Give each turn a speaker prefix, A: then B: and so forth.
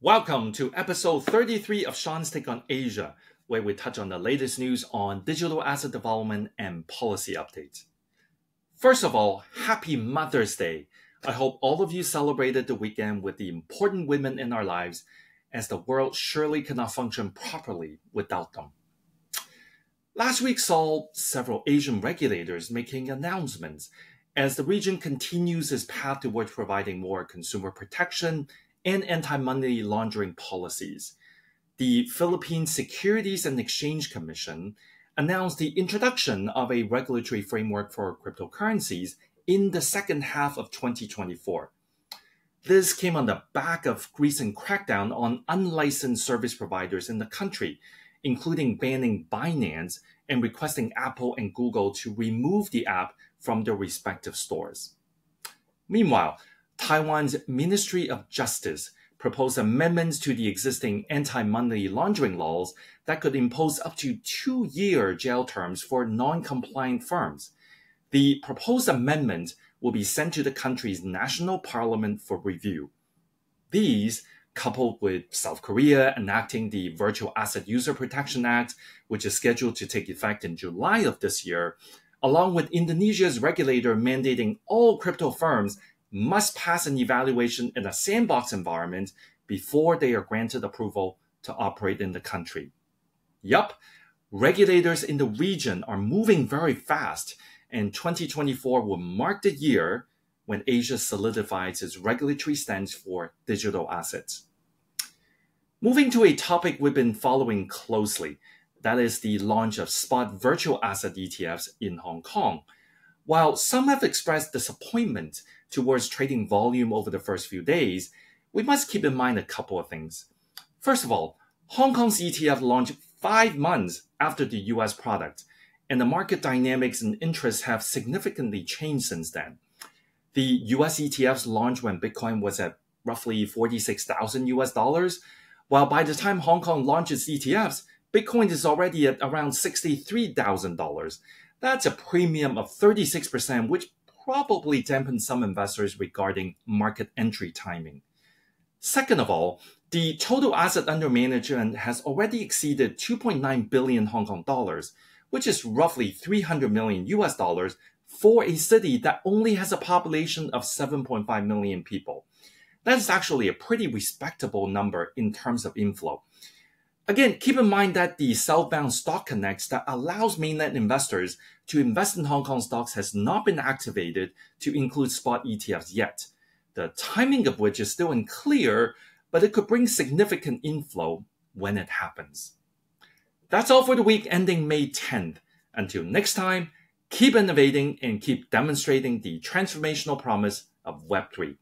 A: Welcome to episode 33 of Sean's Take on Asia, where we touch on the latest news on digital asset development and policy updates. First of all, happy Mother's Day. I hope all of you celebrated the weekend with the important women in our lives, as the world surely cannot function properly without them. Last week saw several Asian regulators making announcements as the region continues its path towards providing more consumer protection and anti-money laundering policies. The Philippine Securities and Exchange Commission announced the introduction of a regulatory framework for cryptocurrencies in the second half of 2024. This came on the back of recent crackdown on unlicensed service providers in the country, including banning Binance and requesting Apple and Google to remove the app from their respective stores. Meanwhile, Taiwan's Ministry of Justice proposed amendments to the existing anti-money laundering laws that could impose up to 2-year jail terms for non-compliant firms. The proposed amendment will be sent to the country's national parliament for review. These, coupled with South Korea enacting the Virtual Asset User Protection Act, which is scheduled to take effect in July of this year, along with Indonesia's regulator mandating all crypto firms must pass an evaluation in a sandbox environment before they are granted approval to operate in the country. Yup, regulators in the region are moving very fast, and 2024 will mark the year when Asia solidifies its regulatory stance for digital assets. Moving to a topic we've been following closely, that is the launch of spot virtual asset ETFs in Hong Kong. While some have expressed disappointment towards trading volume over the first few days, we must keep in mind a couple of things. First of all, Hong Kong's ETF launched 5 months after the US product, and the market dynamics and interests have significantly changed since then. The US ETFs launched when Bitcoin was at roughly $46,000, while by the time Hong Kong launches ETFs, Bitcoin is already at around $63,000. That's a premium of 36%, which probably dampened some investors regarding market entry timing. Second of all, the total asset under management has already exceeded 2.9 billion Hong Kong dollars, which is roughly 300 million US dollars for a city that only has a population of 7.5 million people. That is actually a pretty respectable number in terms of inflow. Again, keep in mind that the southbound stock connect that allows mainland investors to invest in Hong Kong stocks has not been activated to include spot ETFs yet, the timing of which is still unclear, but it could bring significant inflow when it happens. That's all for the week ending May 10th. Until next time, keep innovating and keep demonstrating the transformational promise of Web3.